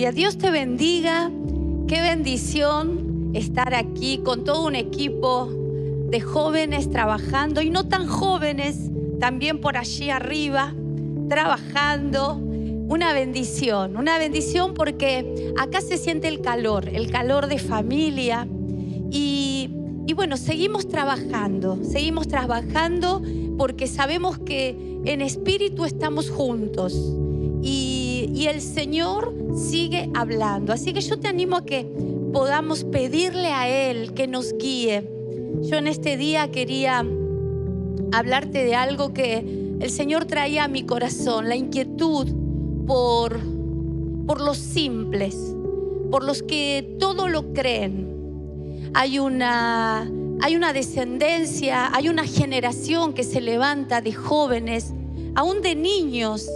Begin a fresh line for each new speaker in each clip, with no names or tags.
aleluya. Dios te bendiga. Qué bendición estar aquí con todo un equipo de jóvenes trabajando y no tan jóvenes, también por allí arriba, trabajando. Una bendición porque acá se siente el calor de familia y bueno, seguimos trabajando porque sabemos que en espíritu estamos juntos y el Señor sigue hablando. Así que yo te animo a que podamos pedirle a Él que nos guíe. Yo en este día quería hablarte de algo que el Señor traía a mi corazón, la inquietud por los simples, por los que todo lo creen. Hay una descendencia, hay una generación que se levanta de jóvenes, aún de niños,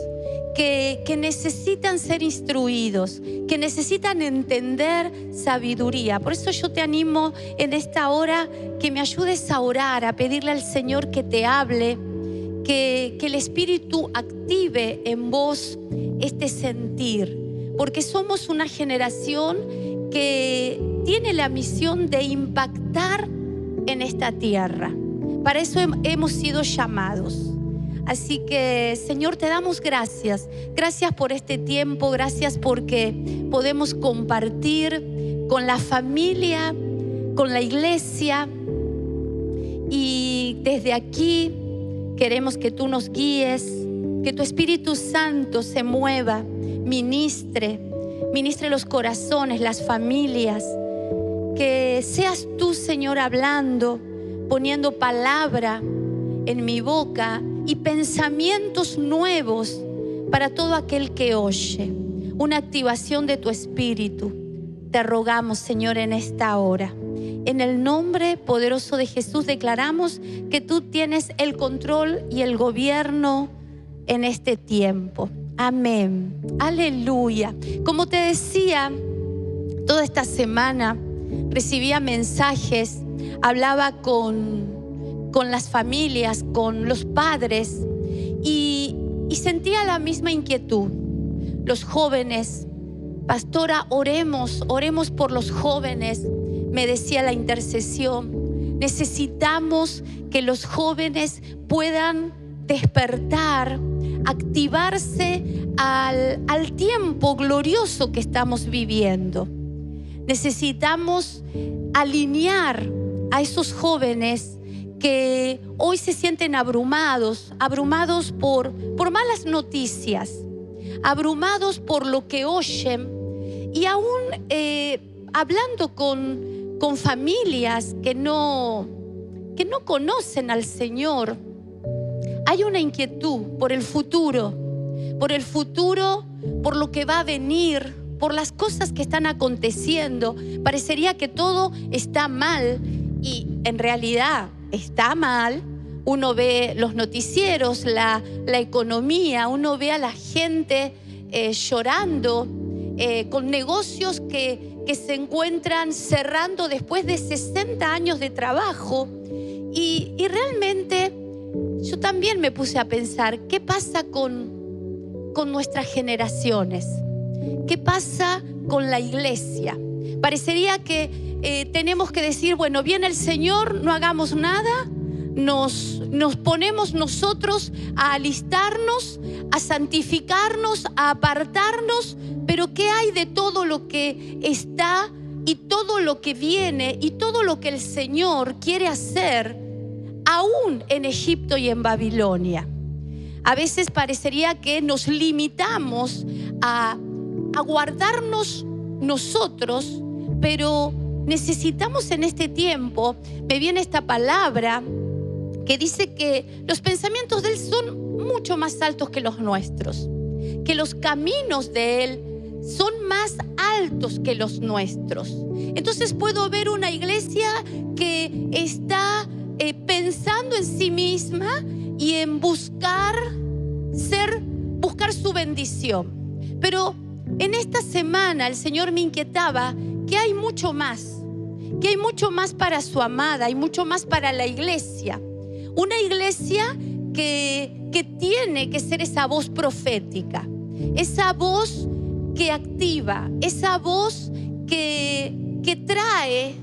que necesitan ser instruidos, que necesitan entender sabiduría. Por eso yo te animo en esta hora que me ayudes a orar, a pedirle al Señor que te hable, que el Espíritu active en vos este sentir, porque somos una generación que tiene la misión de impactar en esta tierra. Para eso hemos sido llamados. Así que, Señor, te damos gracias. Gracias por este tiempo, gracias porque podemos compartir con la familia, con la iglesia. Y desde aquí queremos que tú nos guíes, que tu Espíritu Santo se mueva, ministre los corazones, las familias. Que seas tú, Señor, hablando, poniendo palabra en mi boca y pensamientos nuevos para todo aquel que oye. Una activación de tu Espíritu. Te rogamos, Señor, en esta hora. En el nombre poderoso de Jesús declaramos que tú tienes el control y el gobierno en este tiempo. Amén. Aleluya. Como te decía, toda esta semana recibía mensajes, hablaba con las familias, con los padres y sentía la misma inquietud. Los jóvenes, pastora, oremos por los jóvenes, me decía la intercesión. Necesitamos que los jóvenes puedan despertar, activarse al tiempo glorioso que estamos viviendo. Necesitamos alinear a esos jóvenes que hoy se sienten abrumados por malas noticias, abrumados por lo que oyen y aún hablando con familias que no conocen al Señor. Hay una inquietud por el futuro, por lo que va a venir, por las cosas que están aconteciendo. Parecería que todo está mal y en realidad está mal. Uno ve los noticieros, la economía, uno ve a la gente llorando con negocios que se encuentran cerrando después de 60 años de trabajo. Y realmente yo también me puse a pensar, ¿qué pasa con nuestras generaciones? ¿Qué pasa con la iglesia? Parecería que tenemos que decir, bueno, viene el Señor, no hagamos nada, nos ponemos nosotros a alistarnos, a santificarnos, a apartarnos, pero ¿qué hay de todo lo que está y todo lo que viene y todo lo que el Señor quiere hacer aún en Egipto y en Babilonia? A veces parecería que nos limitamos a guardarnos nosotros, pero necesitamos en este tiempo, me viene esta palabra que dice que los pensamientos de Él son mucho más altos que los nuestros, que los caminos de Él son más altos que los nuestros. Entonces puedo ver una iglesia que está pensando en sí misma y en buscar su bendición. Pero en esta semana el Señor me inquietaba que hay mucho más para su amada, hay mucho más para la iglesia. Una iglesia que tiene que ser esa voz profética, esa voz que activa, esa voz que trae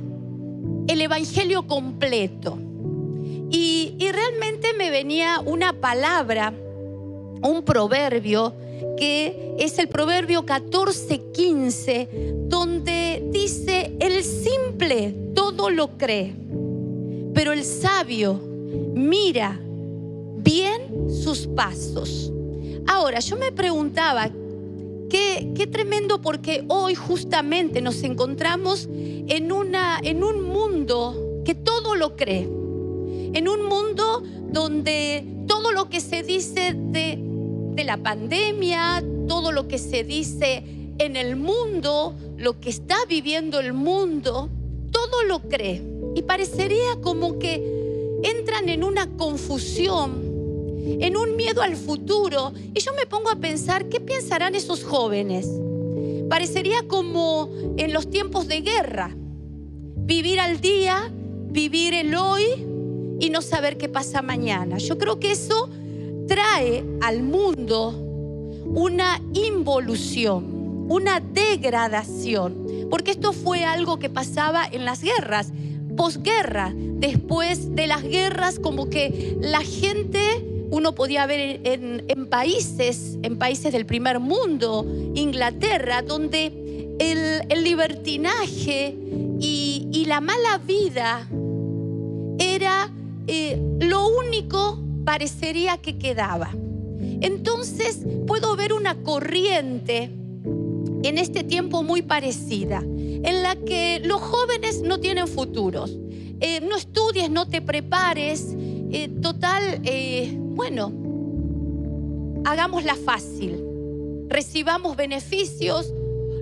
el evangelio completo. Y realmente me venía una palabra, un proverbio, que es el proverbio 14:15, donde dice: el simple todo lo cree, pero el sabio mira bien sus pasos. Ahora, yo me preguntaba, qué tremendo, porque hoy justamente nos encontramos en un mundo que todo lo cree, en un mundo donde todo lo que se dice de la pandemia, todo lo que se dice en el mundo, lo que está viviendo el mundo, todo lo cree. Y parecería como que entran en una confusión, en un miedo al futuro. Y yo me pongo a pensar, ¿qué pensarán esos jóvenes? Parecería como en los tiempos de guerra, vivir al día, vivir el hoy y no saber qué pasa mañana. Yo creo que eso trae al mundo una involución, una degradación, porque esto fue algo que pasaba en las guerras, posguerra. Después de las guerras, como que la gente, uno podía ver en países del primer mundo, Inglaterra, donde el libertinaje y la mala vida era lo único, parecería, que quedaba. Entonces puedo ver una corriente en este tiempo muy parecida, en la que los jóvenes no tienen futuros. No estudies, no te prepares, bueno, hagámosla fácil, recibamos beneficios,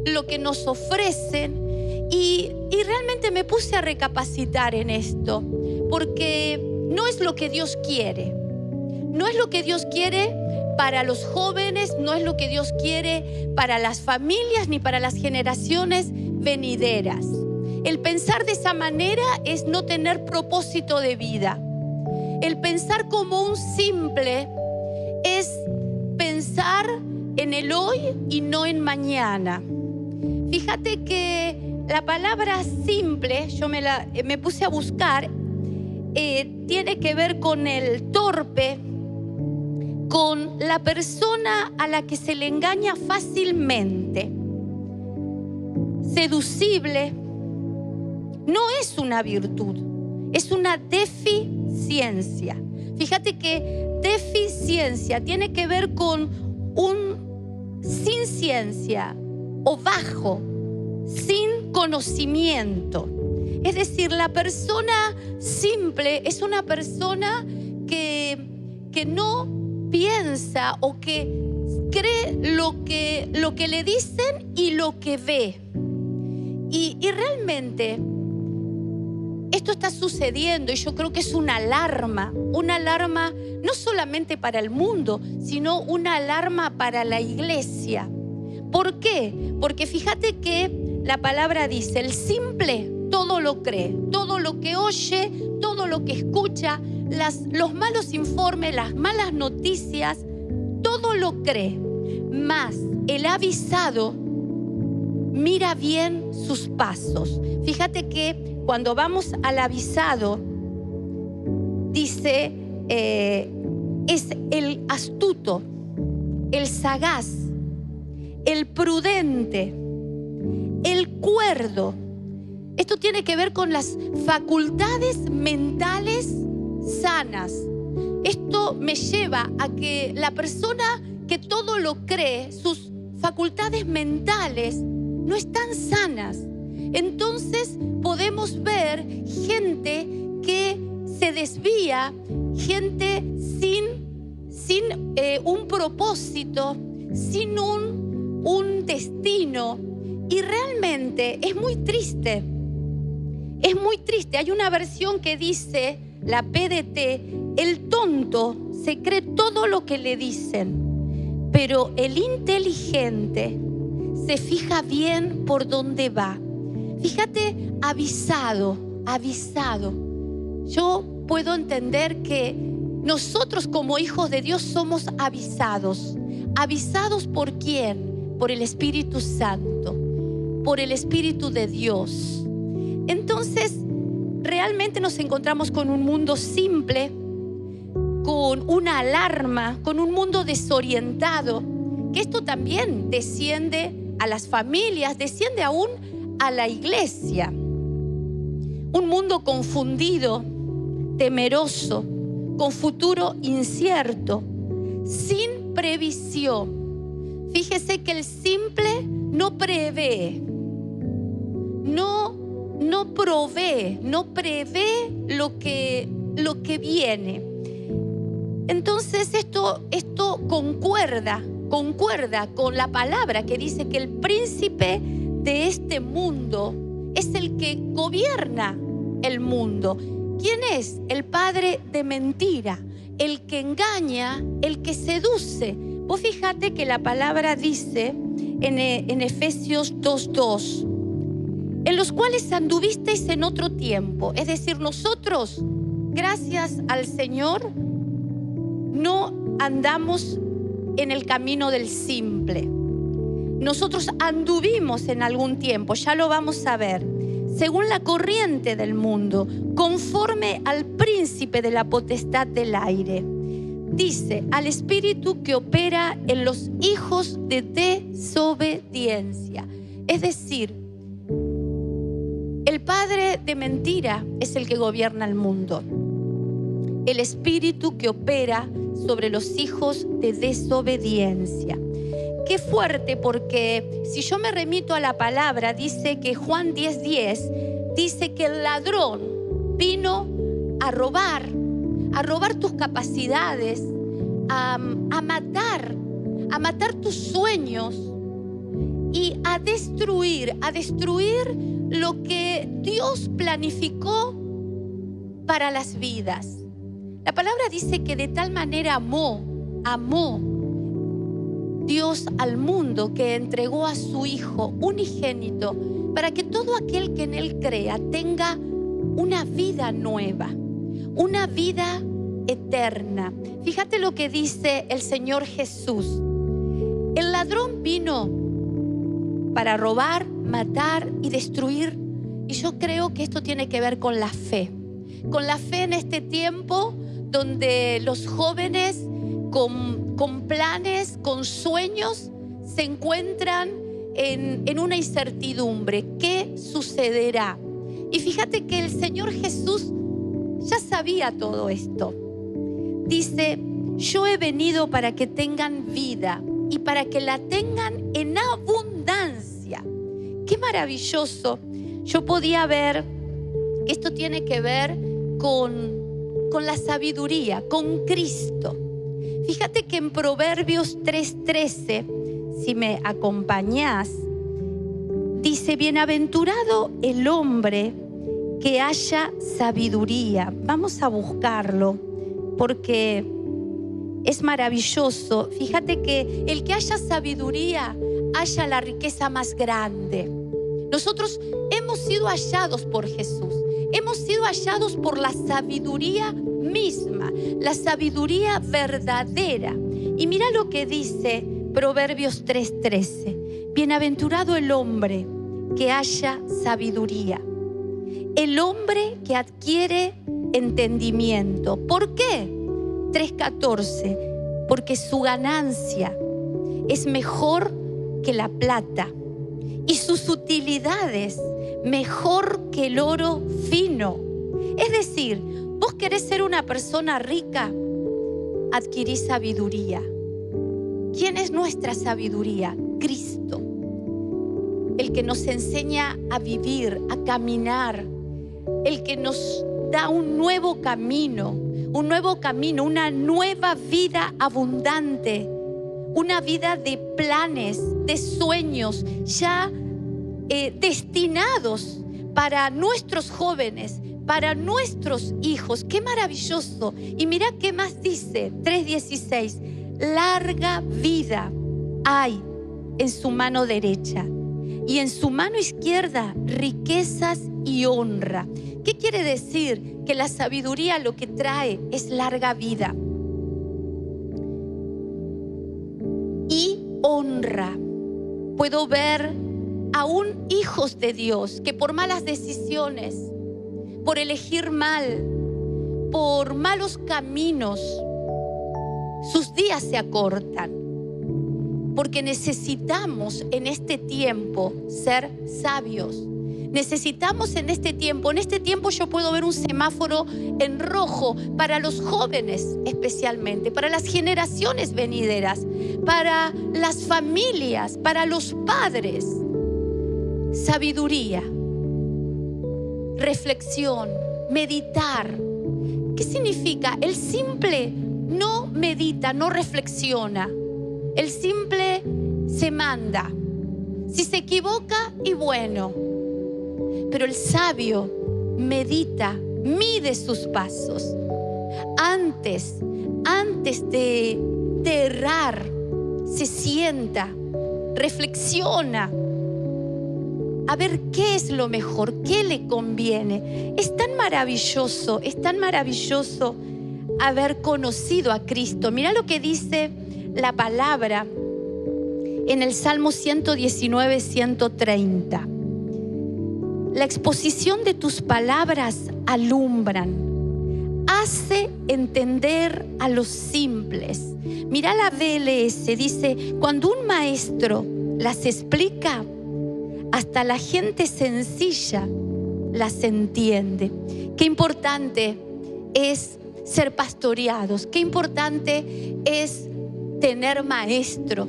lo que nos ofrecen. Y realmente me puse a recapacitar en esto, porque no es lo que Dios quiere. No es lo que Dios quiere para los jóvenes, no es lo que Dios quiere para las familias ni para las generaciones venideras. El pensar de esa manera es no tener propósito de vida. El pensar como un simple es pensar en el hoy y no en mañana. Fíjate que la palabra simple, yo me puse a buscar, tiene que ver con el torpe, con la persona a la que se le engaña fácilmente. Seducible no es una virtud, es una deficiencia. Fíjate que deficiencia tiene que ver con un sin ciencia o bajo, sin conocimiento. Es decir, la persona simple es una persona que no piensa o que cree lo que le dicen y lo que ve. Y realmente esto está sucediendo, y yo creo que es una alarma no solamente para el mundo, sino una alarma para la iglesia. ¿Por qué? Porque fíjate que la palabra dice: el simple todo lo cree, todo lo que oye, todo lo que escucha, los malos informes, las malas noticias, todo lo cree. Mas el avisado mira bien sus pasos. Fíjate que cuando vamos al avisado, dice, es el astuto, el sagaz, el prudente, el cuerdo. Esto tiene que ver con las facultades mentales sanas. Esto me lleva a que la persona que todo lo cree, sus facultades mentales no están sanas. Entonces podemos ver gente que se desvía, gente sin un propósito, sin un destino. Y realmente es muy triste. Es muy triste. Hay una versión que dice, la PDT: el tonto se cree todo lo que le dicen, pero el inteligente se fija bien por dónde va. Fíjate, avisado. Yo puedo entender que nosotros como hijos de Dios somos avisados. ¿Avisados por quién? por el Espíritu Santo, por el Espíritu de Dios. Entonces, realmente nos encontramos con un mundo simple, con una alarma, con un mundo desorientado, que esto también desciende a las familias, desciende aún a la iglesia. Un mundo confundido, temeroso, con futuro incierto, sin previsión. Fíjese que el simple no prevé, no provee, no prevé lo que viene. Entonces esto concuerda con la palabra que dice que el príncipe de este mundo es el que gobierna el mundo. ¿Quién es? El padre de mentira, el que engaña, el que seduce. Vos fíjate que la palabra dice en Efesios 2:2, en los cuales anduvisteis en otro tiempo. Es decir, nosotros, gracias al Señor, no andamos en el camino del simple. Nosotros anduvimos en algún tiempo, ya lo vamos a ver, según la corriente del mundo, conforme al príncipe de la potestad del aire. Dice, al espíritu que opera en los hijos de desobediencia. Es decir, el padre de mentira es el que gobierna el mundo. El espíritu que opera sobre los hijos de desobediencia. Qué fuerte, porque si yo me remito a la palabra, dice que Juan 10:10 dice que el ladrón vino a robar tus capacidades, a matar tus sueños y a destruir lo que Dios planificó para las vidas. La palabra dice que de tal manera amó Dios al mundo, que entregó a su Hijo unigénito para que todo aquel que en Él crea tenga una vida nueva, una vida eterna. Fíjate lo que dice el Señor Jesús. El ladrón vino para robar, matar y destruir. Y yo creo que esto tiene que ver con la fe. Con la fe en este tiempo donde los jóvenes con planes, con sueños, se encuentran en una incertidumbre. ¿Qué sucederá? Y fíjate que el Señor Jesús ya sabía todo esto. Dice, yo he venido para que tengan vida y para que la tengan en abundancia. Qué maravilloso. Yo podía ver que esto tiene que ver con la sabiduría, con Cristo. Fíjate que en Proverbios 3:13, si me acompañás, dice, bienaventurado el hombre que haya sabiduría. Vamos a buscarlo porque es maravilloso. Fíjate que el que haya sabiduría haya la riqueza más grande. Nosotros hemos sido hallados por Jesús. Hemos sido hallados por la sabiduría misma, la sabiduría verdadera. Y mira lo que dice Proverbios 3:13. Bienaventurado el hombre que haya sabiduría, el hombre que adquiere entendimiento. ¿Por qué? 3:14. Porque su ganancia es mejor que la plata y sus utilidades mejor que el oro fino. Es decir, vos querés ser una persona rica, adquirí sabiduría. ¿Quién es nuestra sabiduría? Cristo, el que nos enseña a vivir, a caminar, el que nos da un nuevo camino, una nueva vida abundante, una vida de planes, de sueños, ya destinados para nuestros jóvenes, para nuestros hijos. ¡Qué maravilloso! Y mira qué más dice, 3:16. Larga vida hay en su mano derecha y en su mano izquierda riquezas y honra. ¿Qué quiere decir? Que la sabiduría lo que trae es larga vida y honra. puedo ver aún hijos de Dios que por malas decisiones, por elegir mal, por malos caminos, sus días se acortan. Porque necesitamos en este tiempo ser sabios. Necesitamos en este tiempo yo puedo ver un semáforo en rojo para los jóvenes especialmente, para las generaciones venideras, para las familias, para los padres. Sabiduría, reflexión, meditar. ¿Qué significa? El simple no medita, no reflexiona. El simple se manda. Si se equivoca, y bueno. Pero el sabio medita, mide sus pasos. Antes de errar, se sienta, reflexiona. A ver qué es lo mejor, qué le conviene. Es tan maravilloso haber conocido a Cristo. Mira lo que dice la palabra en el Salmo 119, 130. La exposición de tus palabras alumbran, hace entender a los simples. Mira la BLS, dice, cuando un maestro las explica, hasta la gente sencilla las entiende. Qué importante es ser pastoreados, qué importante es tener maestro,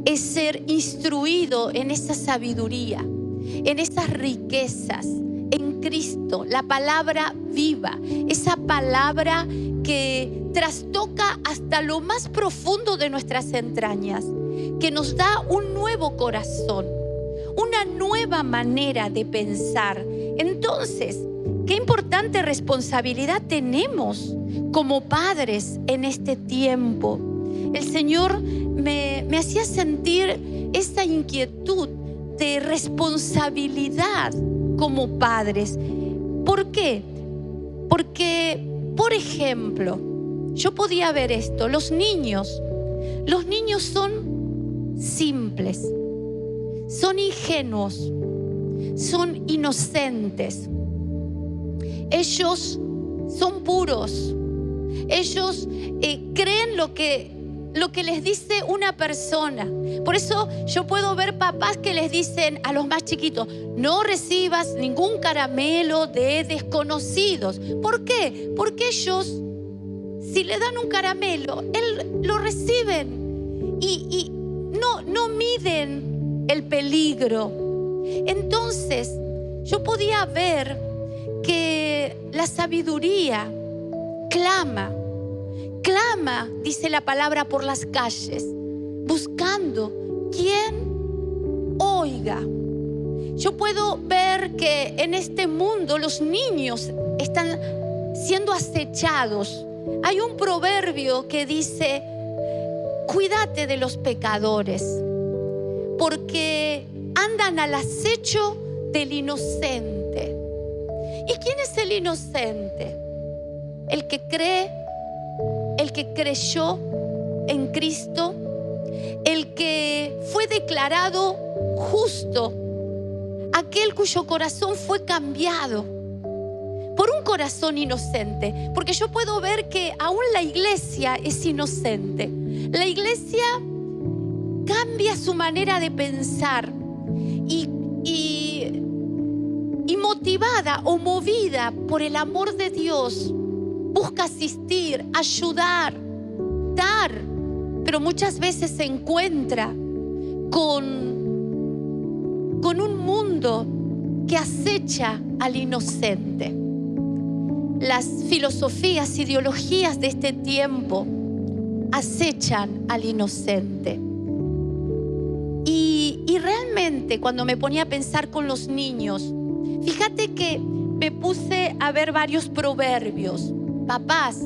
es ser instruido en esa sabiduría, en esas riquezas, en Cristo, la palabra viva, esa palabra que trastoca hasta lo más profundo de nuestras entrañas, que nos da un nuevo corazón, una nueva manera de pensar. Entonces, qué importante responsabilidad tenemos como padres en este tiempo. El Señor me hacía sentir esa inquietud de responsabilidad como padres. ¿Por qué? Porque, por ejemplo, yo podía ver esto. Los niños son simples, son ingenuos, son inocentes. Ellos son puros. Ellos creen lo que les dice una persona. Por eso yo puedo ver papás que les dicen a los más chiquitos: no recibas ningún caramelo de desconocidos. ¿Por qué? Porque ellos, si le dan un caramelo, lo reciben y no miden el peligro. Entonces yo podía ver que la sabiduría clama, dice la palabra, por las calles, buscando quien oiga. Yo puedo ver que en este mundo los niños están siendo acechados. Hay un proverbio que dice: cuídate de los pecadores, porque andan al acecho del inocente. ¿Y quién es el inocente? El que cree, el que creyó en Cristo, el que fue declarado justo, aquel cuyo corazón fue cambiado por un corazón inocente. Porque yo puedo ver que aún la iglesia es inocente. La iglesia cambia su manera de pensar y motivada o movida por el amor de Dios, busca asistir, ayudar, dar, pero muchas veces se encuentra con un mundo que acecha al inocente. Las filosofías, ideologías de este tiempo acechan al inocente. Y realmente, cuando me ponía a pensar con los niños, fíjate que me puse a ver varios proverbios. Papás,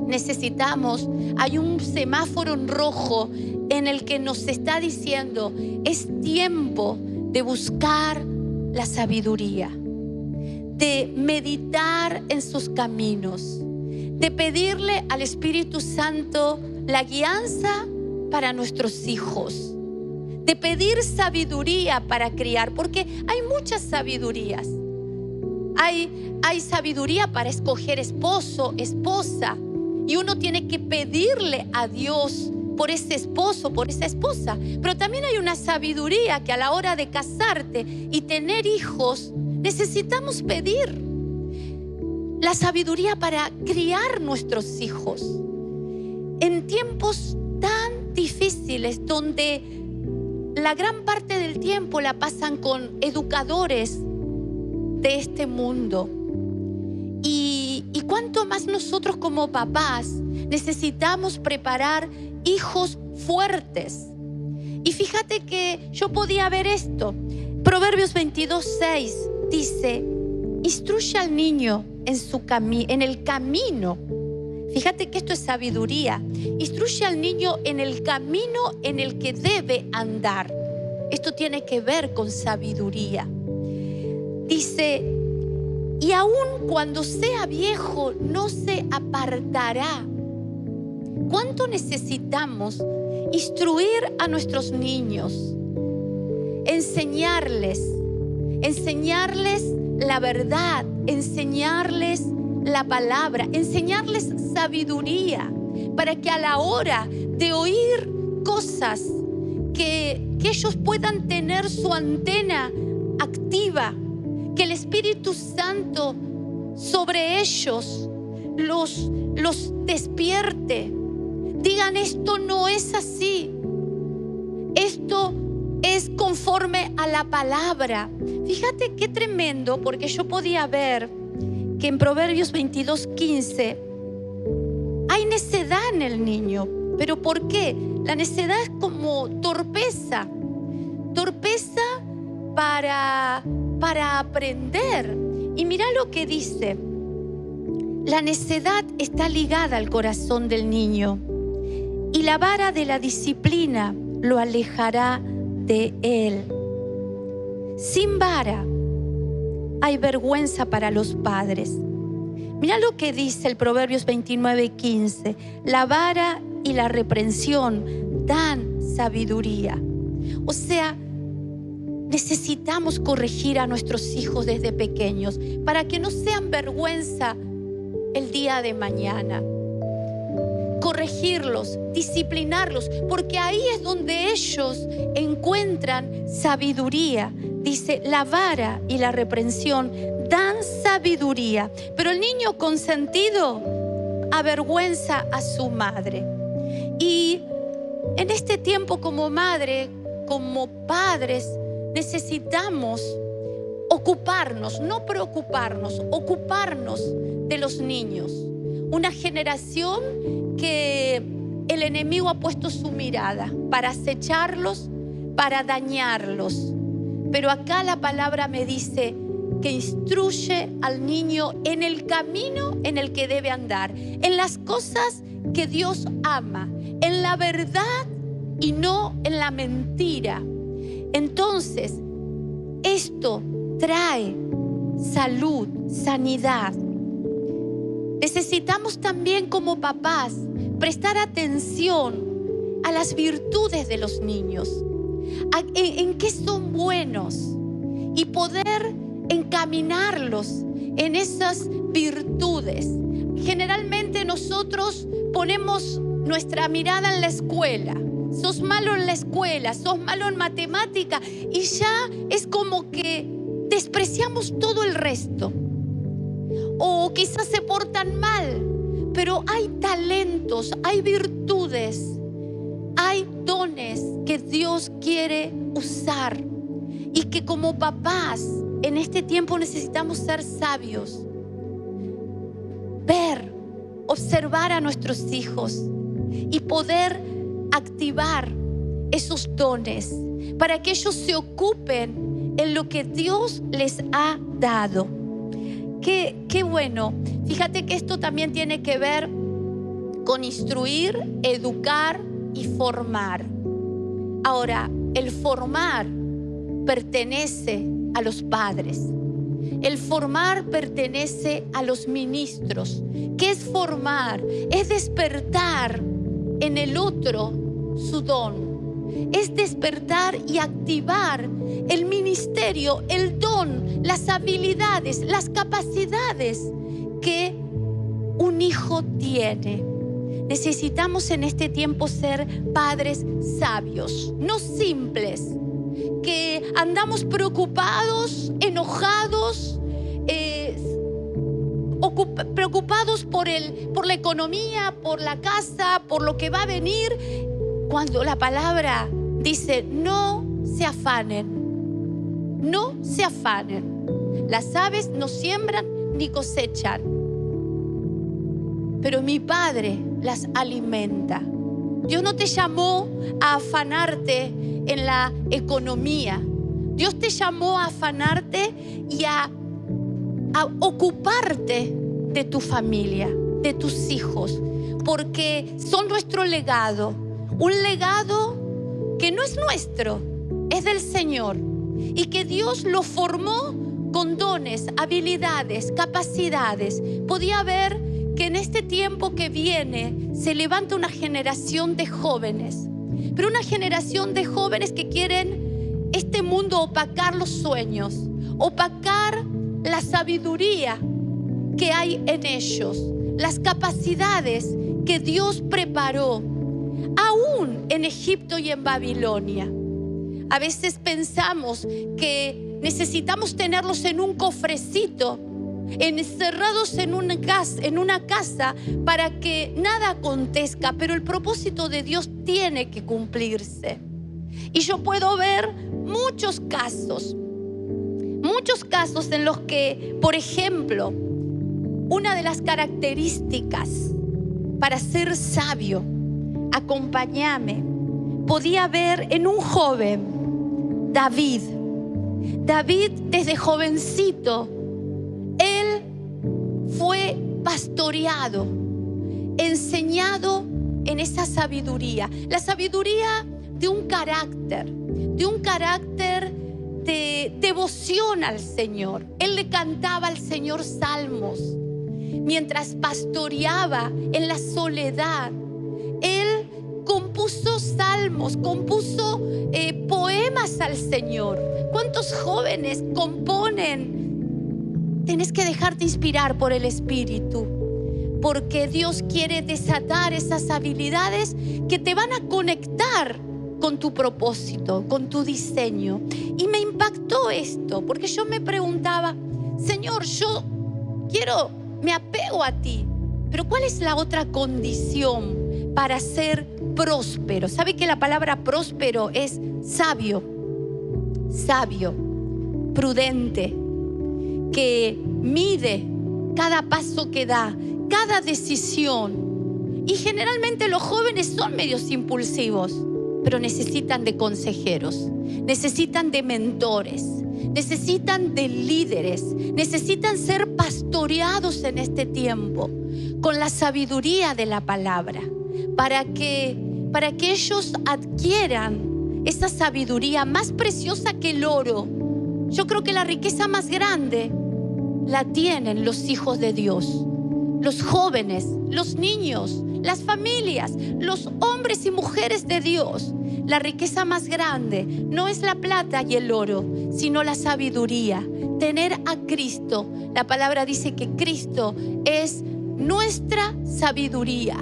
necesitamos, hay un semáforo en rojo en el que nos está diciendo: es tiempo de buscar la sabiduría, de meditar en sus caminos, de pedirle al Espíritu Santo la guianza para nuestros hijos, de pedir sabiduría para criar, porque hay muchas sabidurías. Hay sabiduría para escoger esposo, esposa, y uno tiene que pedirle a Dios por ese esposo, por esa esposa. Pero también hay una sabiduría que a la hora de casarte y tener hijos necesitamos pedir. La sabiduría para criar nuestros hijos en tiempos tan difíciles, donde la gran parte del tiempo la pasan con educadores de este mundo. Y cuánto más nosotros como papás necesitamos preparar hijos fuertes. Y fíjate que yo podía ver esto. Proverbios 22:6 dice: instruye al niño en el camino. Fíjate que esto es sabiduría. Instruye al niño en el camino en el que debe andar. Esto tiene que ver con sabiduría. Dice: y aun cuando sea viejo no se apartará. ¿Cuánto necesitamos instruir a nuestros niños? Enseñarles la verdad, enseñarles la palabra, enseñarles sabiduría, para que a la hora de oír cosas que ellos puedan tener su antena activa, que el Espíritu Santo sobre ellos los despierte. Digan: esto no es así, esto es conforme a la palabra. Fíjate qué tremendo, porque yo podía ver que en Proverbios 22:15 hay necedad en el niño. ¿Pero por qué? La necedad es como torpeza para aprender. Y mira lo que dice: la necedad está ligada al corazón del niño, y la vara de la disciplina lo alejará de él. Sin vara hay vergüenza para los padres. Mira lo que dice el Proverbios 29:15: la vara y la reprensión dan sabiduría. O sea, necesitamos corregir a nuestros hijos desde pequeños para que no sean vergüenza el día de mañana. Corregirlos, disciplinarlos, porque ahí es donde ellos encuentran sabiduría. Dice: la vara y la reprensión dan sabiduría, pero el niño consentido avergüenza a su madre. Y en este tiempo, como madre, como padres, necesitamos ocuparnos, no preocuparnos, ocuparnos de los niños. Una generación que el enemigo ha puesto su mirada para acecharlos, para dañarlos. Pero acá la palabra me dice que instruye al niño en el camino en el que debe andar, en las cosas que Dios ama, en la verdad y no en la mentira. Entonces, esto trae salud, sanidad. Necesitamos también, como papás, prestar atención a las virtudes de los niños, en qué son buenos, y poder encaminarlos en esas virtudes. Generalmente nosotros ponemos nuestra mirada en la escuela. Sos malo en la escuela, sos malo en matemática, y ya es como que despreciamos todo el resto. O quizás se portan mal, pero hay talentos, hay virtudes, hay dones que Dios quiere usar, y que como papás en este tiempo necesitamos ser sabios, ver, observar a nuestros hijos y poder activar esos dones para que ellos se ocupen en lo que Dios les ha dado. Qué bueno. Fíjate que esto también tiene que ver con instruir, educar y formar. Ahora, el formar pertenece a los padres. El formar pertenece a los ministros. ¿Qué es formar? Es despertar en el otro su don. es despertar y activar el ministerio, el don, las habilidades, las capacidades que un hijo tiene. Necesitamos en este tiempo ser padres sabios, no simples, que andamos preocupados, enojados, preocupados por la economía, por la casa, por lo que va a venir, cuando la palabra dice: no se afanen, no se afanen. Las aves no siembran ni cosechan, pero mi Padre las alimenta. Dios no te llamó a afanarte en la economía. Dios te llamó a afanarte y a ocuparte de tu familia, de tus hijos, porque son nuestro legado. Un legado que no es nuestro, es del Señor, y que Dios lo formó con dones, habilidades, capacidades. Podía ver que en este tiempo que viene se levanta una generación de jóvenes, pero una generación de jóvenes que quieren este mundo opacar los sueños, opacar la sabiduría que hay en ellos, las capacidades que Dios preparó, aún en Egipto y en Babilonia. A veces pensamos que necesitamos tenerlos en un cofrecito, encerrados en una casa para que nada acontezca, pero el propósito de Dios tiene que cumplirse. Y yo puedo ver muchos casos en los que, por ejemplo, una de las características para ser sabio, acompáñame, podía ver en un joven, David. David, desde jovencito, él fue pastoreado, enseñado en esa sabiduría. La sabiduría de un carácter de devoción al Señor. Él le cantaba al Señor salmos. Mientras pastoreaba en la soledad, él compuso salmos, compuso poemas al Señor. ¿Cuántos jóvenes componen? Tienes que dejarte inspirar por el Espíritu, porque Dios quiere desatar esas habilidades que te van a conectar con tu propósito, con tu diseño. Y me impactó esto, porque yo me preguntaba: Señor, yo me apego a ti, pero ¿cuál es la otra condición para ser próspero? ¿Sabe que la palabra próspero es sabio, prudente, que mide cada paso que da, cada decisión? Y generalmente los jóvenes son medios impulsivos, pero necesitan de consejeros, necesitan de mentores, necesitan de líderes, necesitan ser pastoreados en este tiempo con la sabiduría de la palabra, para que ellos adquieran esa sabiduría más preciosa que el oro. Yo creo que la riqueza más grande la tienen los hijos de Dios, los jóvenes, los niños, las familias, los hombres y mujeres de Dios. La riqueza más grande no es la plata y el oro, sino la sabiduría. Tener a Cristo. La palabra dice que Cristo es nuestra sabiduría.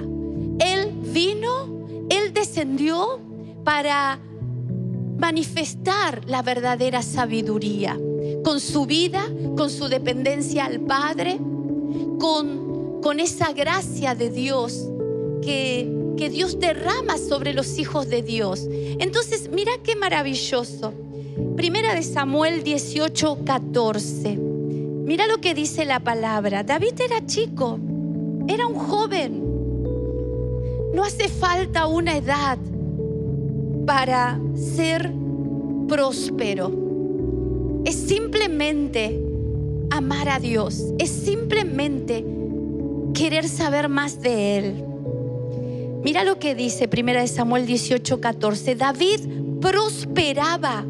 Él vino, Él descendió para manifestar la verdadera sabiduría, con su vida, con su dependencia al Padre, con esa gracia de Dios que Dios derrama sobre los hijos de Dios. Entonces, mira qué maravilloso. Primera de Samuel 18:14. Mira lo que dice la palabra. David era chico, era un joven. No hace falta una edad para ser próspero. Es simplemente amar a Dios, es simplemente querer saber más de Él. Mira lo que dice 1 Samuel 18:14. David prosperaba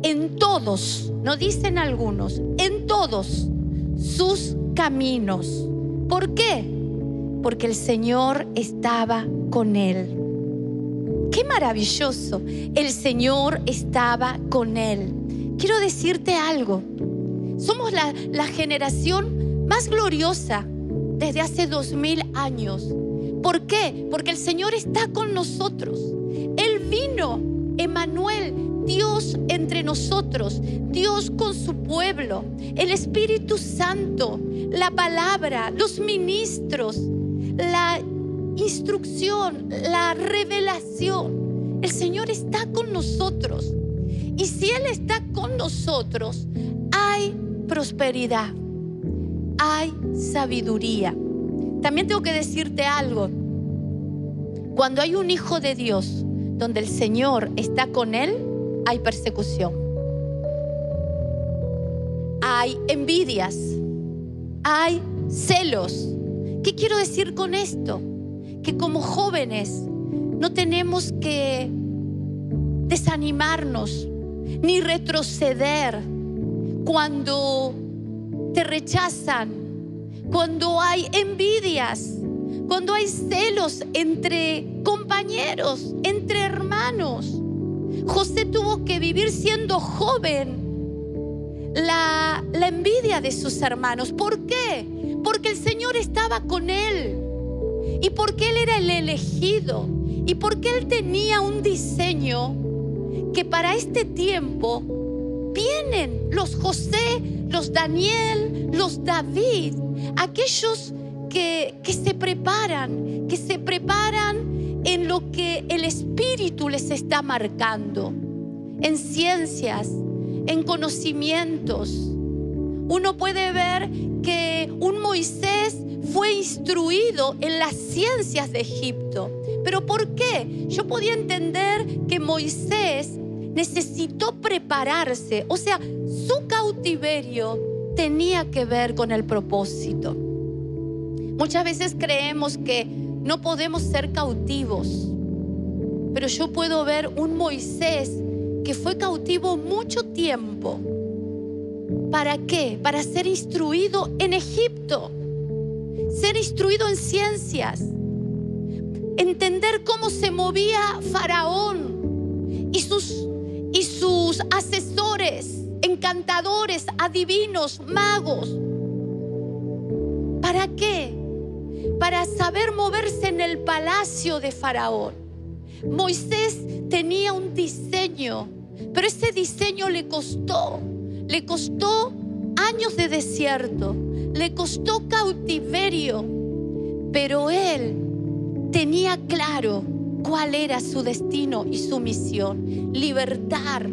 en todos, no dicen algunos, en todos sus caminos. ¿Por qué? Porque el Señor estaba con él. qué maravilloso. El Señor estaba con él. Quiero decirte algo. Somos la generación más gloriosa desde hace 2000 años. ¿Por qué? Porque el Señor está con nosotros. Él vino, Emmanuel, Dios entre nosotros, Dios con su pueblo, el Espíritu Santo, la palabra, los ministros, la instrucción, la revelación. El Señor está con nosotros. Y si Él está con nosotros, hay prosperidad, hay sabiduría. También tengo que decirte algo. Cuando hay un hijo de Dios, donde el Señor está con él, hay persecución. Hay envidias, hay celos. ¿Qué quiero decir con esto? Que como jóvenes no tenemos que desanimarnos ni retroceder cuando te rechazan, cuando hay envidias, cuando hay celos entre compañeros, entre hermanos. José tuvo que vivir siendo joven la envidia de sus hermanos. ¿Por qué? Porque el Señor estaba con él y porque él era el elegido y porque él tenía un diseño que para este tiempo vienen los José, los Daniel, los David, aquellos que se preparan en lo que el Espíritu les está marcando, en ciencias, en conocimientos. Uno puede ver que un Moisés fue instruido en las ciencias de Egipto. ¿Pero por qué? Yo podía entender que Moisés necesitó prepararse. O sea, su cautiverio tenía que ver con el propósito. Muchas veces creemos que no podemos ser cautivos, pero yo puedo ver un Moisés que fue cautivo mucho tiempo. ¿Para qué? Para ser instruido en Egipto, ser instruido en ciencias, entender cómo se movía Faraón y sus asesores, encantadores, adivinos, magos. ¿Para qué? Para saber moverse en el palacio de Faraón. Moisés tenía un diseño, pero ese diseño le costó años de desierto, le costó cautiverio, pero él tenía claro cuál era su destino y su misión: libertar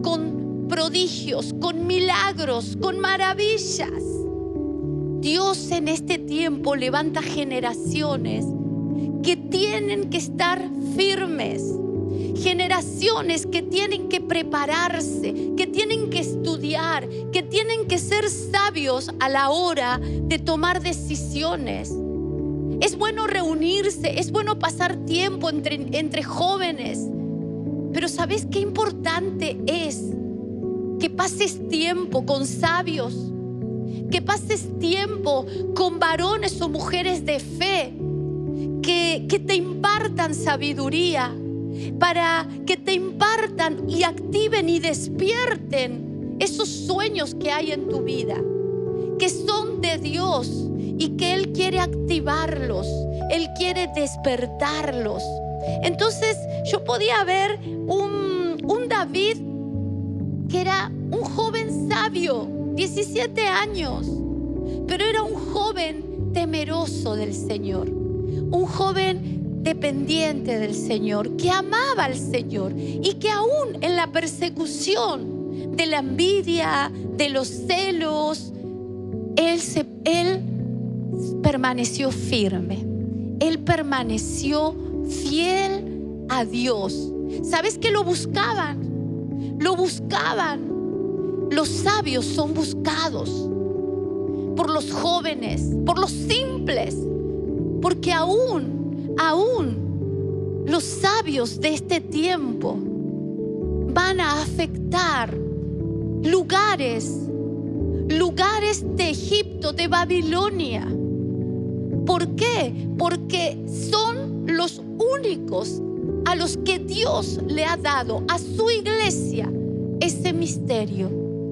con prodigios, con milagros, con maravillas. Dios en este tiempo levanta generaciones que tienen que estar firmes, generaciones que tienen que prepararse, que tienen que estudiar, que tienen que ser sabios a la hora de tomar decisiones. Es bueno reunirse, es bueno pasar tiempo entre jóvenes, pero ¿sabes qué importante es? Que pases tiempo con sabios, que pases tiempo con varones o mujeres de fe, que te impartan sabiduría, para que te impartan y activen y despierten esos sueños que hay en tu vida, que son de Dios y que Él quiere activarlos, Él quiere despertarlos. Entonces yo podía ver un David que era un joven sabio, 17 años, pero era un joven temeroso del Señor, un joven dependiente del Señor, que amaba al Señor y que aún en la persecución de la envidia, de los celos, él permaneció firme, él permaneció fiel a Dios. ¿Sabes que lo buscaban? Lo buscaban. Los sabios son buscados por los jóvenes, por los simples, porque aún los sabios de este tiempo van a afectar lugares de Egipto, de Babilonia. ¿Por qué? Porque son los únicos a los que Dios le ha dado a su iglesia ese misterio,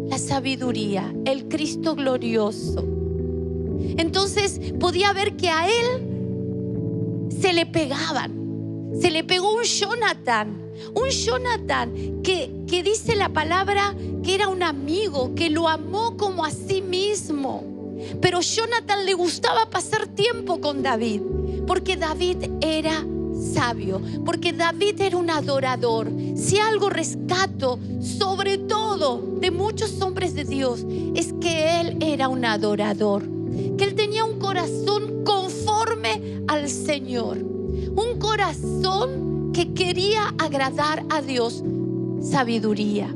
la sabiduría, el Cristo glorioso. Entonces podía ver que a él se le pegaban. Se le pegó un Jonathan que dice la palabra que era un amigo, que lo amó como a sí mismo. Pero Jonathan le gustaba pasar tiempo con David, porque David era sabio, porque David era un adorador. Si algo rescato sobre todo de muchos hombres de Dios, es que él era un adorador, que él tenía un corazón conforme al Señor, un corazón que quería agradar a Dios. Sabiduría.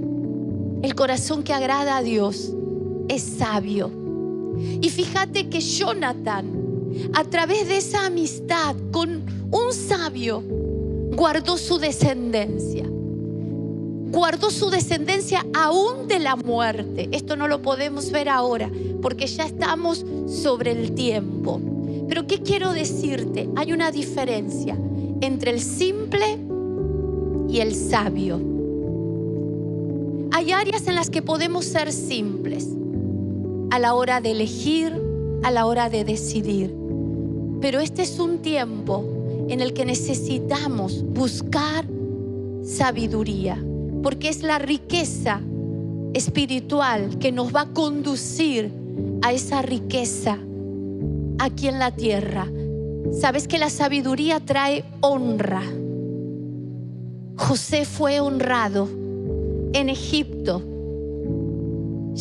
El corazón que agrada a Dios es sabio. Y fíjate que Jonathan, a través de esa amistad con un sabio, guardó su descendencia. Guardó su descendencia aún de la muerte. Esto no lo podemos ver ahora porque ya estamos sobre el tiempo. Pero ¿qué quiero decirte? Hay una diferencia entre el simple y el sabio. Hay áreas en las que podemos ser simples a la hora de elegir, a la hora de decidir. Pero este es un tiempo en el que necesitamos buscar sabiduría, porque es la riqueza espiritual que nos va a conducir a esa riqueza aquí en la tierra. Sabes que la sabiduría trae honra. José fue honrado en Egipto.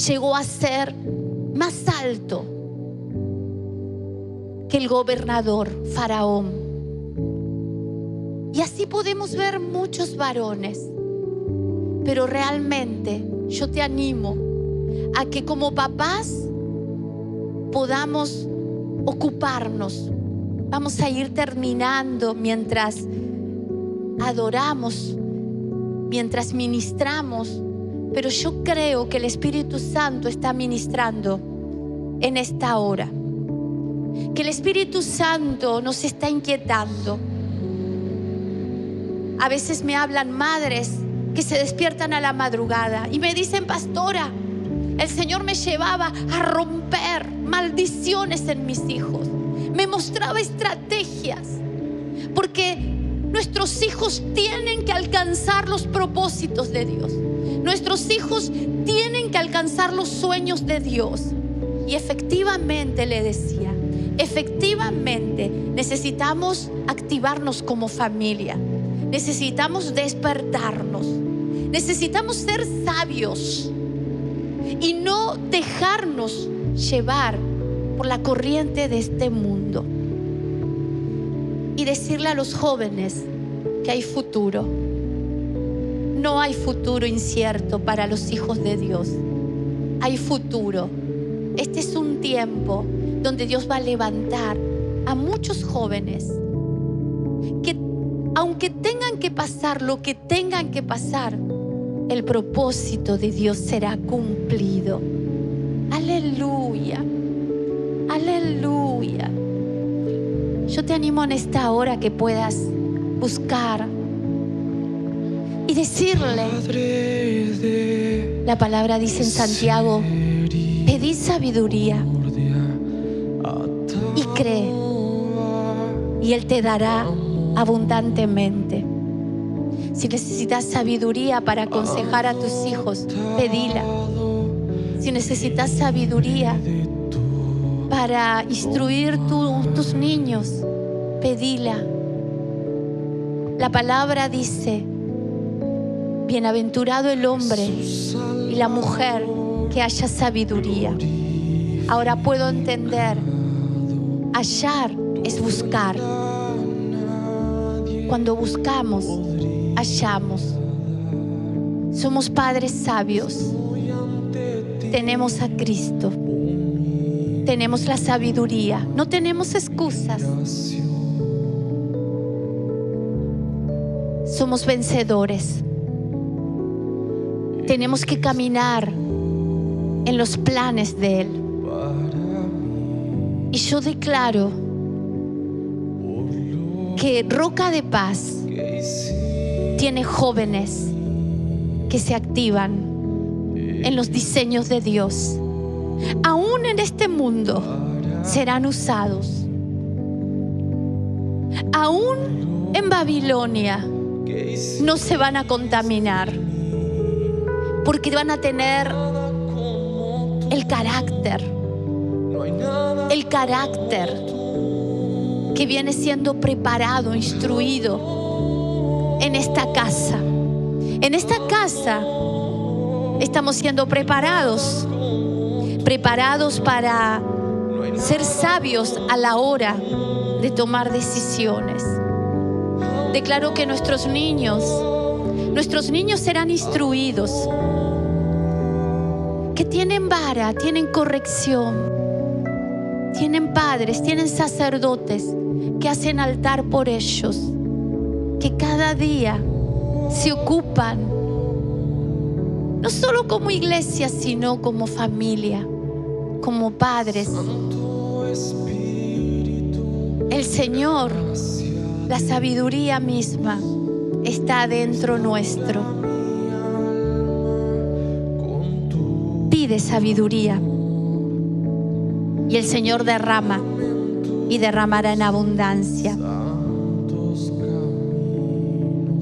Llegó a ser más alto que el gobernador Faraón. Y así podemos ver muchos varones. Pero realmente yo te animo a que como papás podamos ocuparnos. Vamos a ir terminando mientras adoramos, mientras ministramos. Pero yo creo que el Espíritu Santo está ministrando en esta hora. Que el Espíritu Santo nos está inquietando. A veces me hablan madres que se despiertan a la madrugada y me dicen: pastora, el Señor me llevaba a romper maldiciones en mis hijos. Me mostraba estrategias, porque nuestros hijos tienen que alcanzar los propósitos de Dios. Nuestros hijos tienen que alcanzar los sueños de Dios. Y efectivamente, le decía, efectivamente necesitamos activarnos como familia. Necesitamos despertarnos. Necesitamos ser sabios y no dejarnos llevar por la corriente de este mundo. Y decirle a los jóvenes que hay futuro. No hay futuro incierto para los hijos de Dios. Hay futuro. Este es un tiempo donde Dios va a levantar a muchos jóvenes que, aunque tengan que pasar lo que tengan que pasar, el propósito de Dios será cumplido. Aleluya. Aleluya. Yo te animo en esta hora que puedas buscar y decirle. La palabra dice en Santiago: pedid sabiduría y cree, y Él te dará abundantemente. Si necesitas sabiduría para aconsejar a tus hijos, pedila. Si necesitas sabiduría para instruir tus niños, pedila. La palabra dice: bienaventurado el hombre y la mujer que haya sabiduría. Ahora puedo entender. Hallar es buscar. Cuando buscamos, hallamos. Somos padres sabios. Tenemos a Cristo. Tenemos la sabiduría. No tenemos excusas. Somos vencedores. Tenemos que caminar en los planes de Él. Y yo declaro que Roca de Paz tiene jóvenes que se activan en los diseños de Dios. Aún en este mundo serán usados. Aún en Babilonia no se van a contaminar, porque van a tener el carácter que viene siendo preparado, instruido en esta casa. En esta casa estamos siendo preparados para ser sabios a la hora de tomar decisiones. Declaro que nuestros niños serán instruidos, que tienen vara, tienen corrección, tienen padres, tienen sacerdotes que hacen altar por ellos, que cada día se ocupan, no solo como iglesia, sino como familia, como padres. El Señor, la sabiduría misma, está dentro nuestro. Pide sabiduría y el Señor derrama y derramará en abundancia.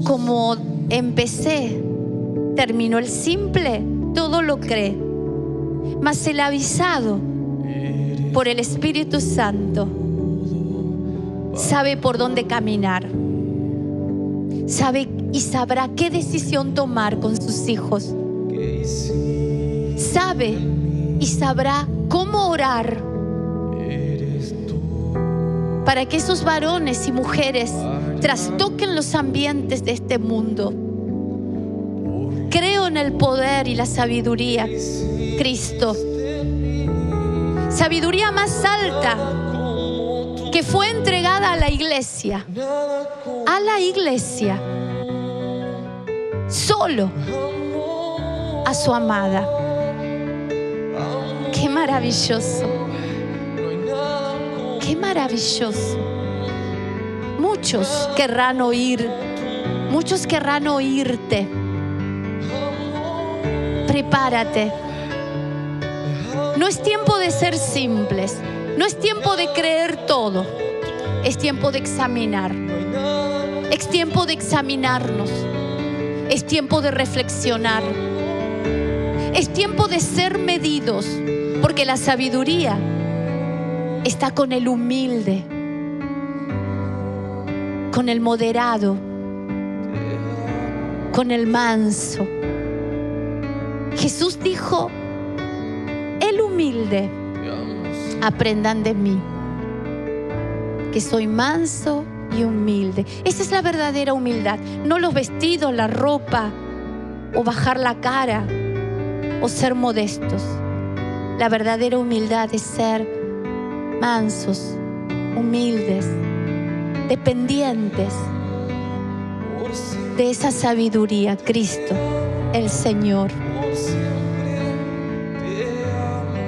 Como empecé, terminó el simple, todo lo cree, mas el avisado por el Espíritu Santo sabe por dónde caminar, sabe y sabrá qué decisión tomar con sus hijos, sabe y sabrá cómo orar para que esos varones y mujeres trastoquen los ambientes de este mundo. Creo en el poder y la sabiduría, Cristo. Sabiduría más alta que fue entregada a la iglesia. A la iglesia. Solo a su amada. Qué maravilloso. Qué maravilloso. Muchos querrán oír. Muchos querrán oírte. Prepárate. No es tiempo de ser simples. No es tiempo de creer todo. Es tiempo de examinar. Es tiempo de examinarnos. Es tiempo de reflexionar. Es tiempo de ser medidos. Porque la sabiduría está con el humilde, con el moderado, con el manso. Jesús dijo: el humilde, aprendan de mí, que soy manso y humilde. Esa es la verdadera humildad, no los vestidos, la ropa, o bajar la cara, o ser modestos. La verdadera humildad es ser mansos, humildes, dependientes de esa sabiduría, Cristo, el Señor.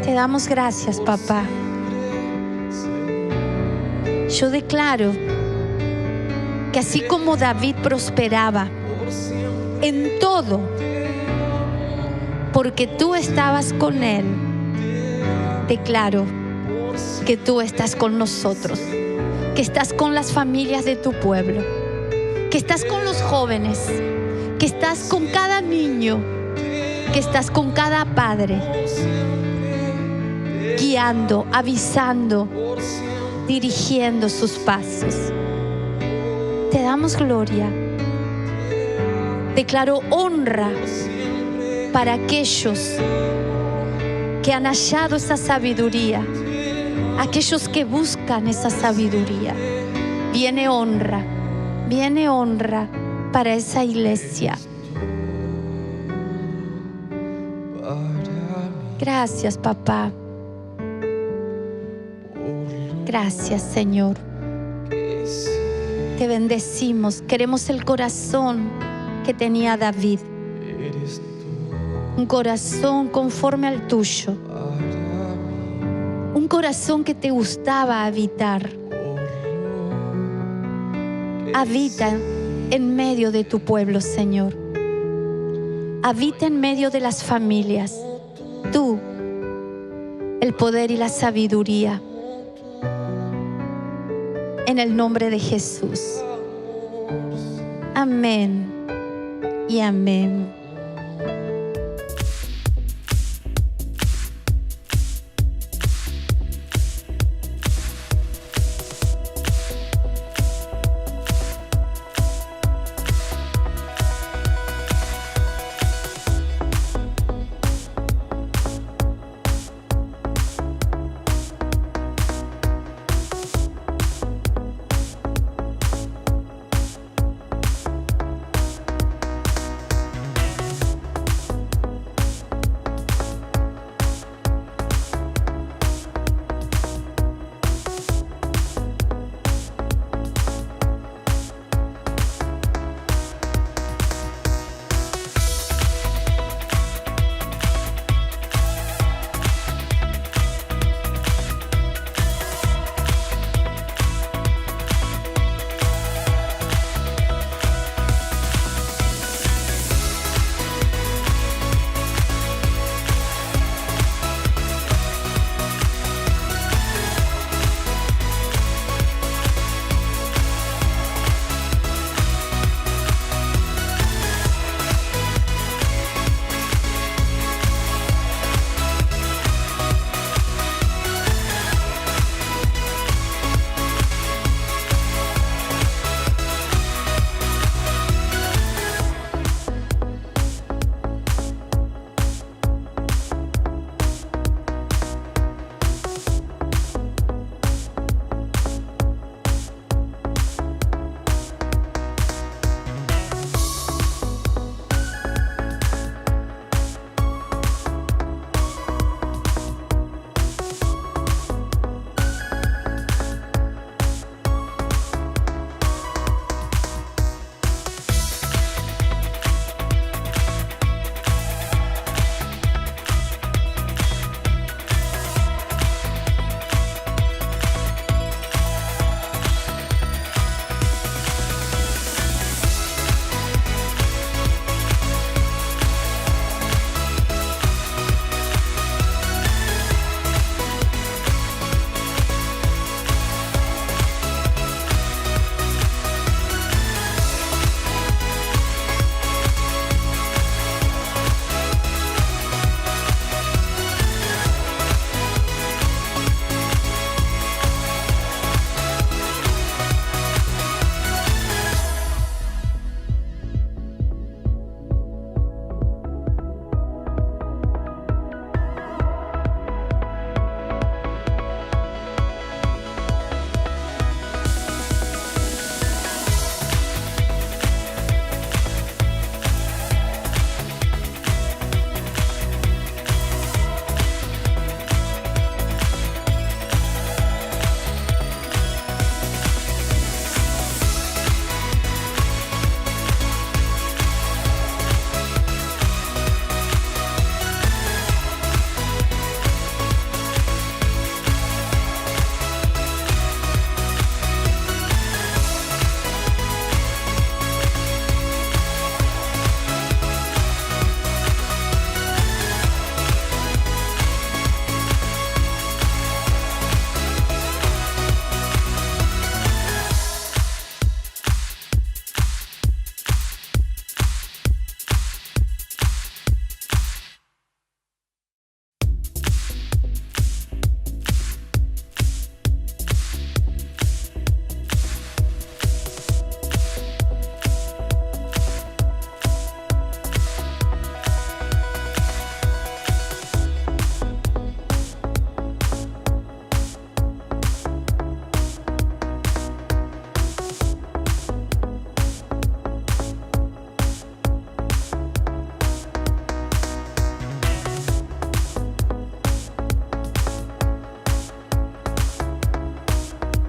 Te damos gracias, papá. Yo declaro que así como David prosperaba en todo, porque tú estabas con él, declaro que tú estás con nosotros, que estás con las familias de tu pueblo, que estás con los jóvenes, que estás con cada niño, que estás con cada padre, guiando, avisando, dirigiendo sus pasos. Te damos gloria. Declaro honra para aquellos que han hallado esa sabiduría, aquellos que buscan esa sabiduría. Viene honra para esa iglesia. Gracias, papá. Gracias, Señor. Te bendecimos. Queremos el corazón que tenía David. Un corazón conforme al tuyo. Un corazón que te gustaba habitar. Habita en medio de tu pueblo, Señor. Habita en medio de las familias. Tú, el poder y la sabiduría. En el nombre de Jesús. Amén y amén.